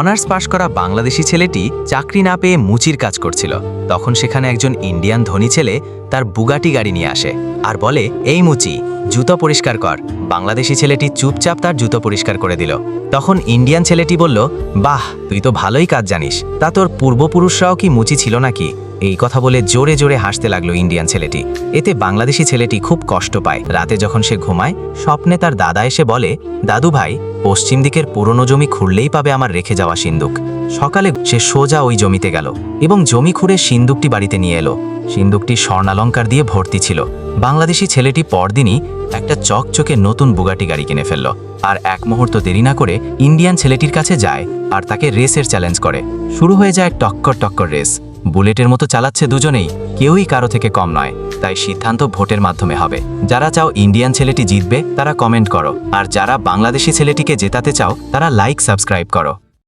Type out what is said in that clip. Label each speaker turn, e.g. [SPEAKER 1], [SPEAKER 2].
[SPEAKER 1] Honours পাশ করা বাংলাদেশি ছেলেটি চাকরি না পেয়ে মুচির কাজ করছিল। তখন সেখানে একজন ইন্ডিয়ান ধনী ছেলে তার বুগাটি গাড়ি নিয়ে আসে আর বলে, এই মুচি, জুতো পরিষ্কার কর। বাংলাদেশি ছেলেটি চুপচাপ তার জুতো পরিষ্কার করে দিল। তখন ইন্ডিয়ান ছেলেটি বলল, বাহ, তুই তো ভালোই কাজ জানিস। তা তোর পূর্বপুরুষরাও কি মুচি ছিল নাকি? এই কথা বলে জোরে জোরে হাসতে লাগলো ইন্ডিয়ান ছেলেটি। এতে বাংলাদেশি ছেলেটি খুব কষ্ট পায়। রাতে যখন সে ঘুমায়, স্বপ্নে তার দাদা এসে বলে, দাদু ভাই, পশ্চিম দিকের পুরনো জমি খুঁড়লেই পাবে আমার রেখে যাওয়া সিন্দুক। সকালে সে সোজা ওই জমিতে গেল এবং জমি খুঁড়ে সিন্দুকটি বাড়িতে নিয়ে এলো। সিন্দুকটি স্বর্ণালঙ্কার দিয়ে ভর্তি ছিল। বাংলাদেশি ছেলেটি পরদিনই একটা চকচকে নতুন বুগাটি গাড়ি কিনে ফেলল আর এক মুহূর্ত দেরি না করে ইন্ডিয়ান ছেলেটির কাছে যায় আর তাকে রেসের চ্যালেঞ্জ করে। শুরু হয়ে যায় টক্কর টক্কর রেস। বুলেটের মতো চালাচ্ছে দুজনেই, কেউই কারো থেকে কম নয়। তাই সিদ্ধান্ত ভোটের মাধ্যমে হবে। যারা চাও ইন্ডিয়ান ছেলেটি জিতবে তারা কমেন্ট করো, আর যারা বাংলাদেশি ছেলেটিকে জেতাতে চাও তারা লাইক সাবস্ক্রাইব করো।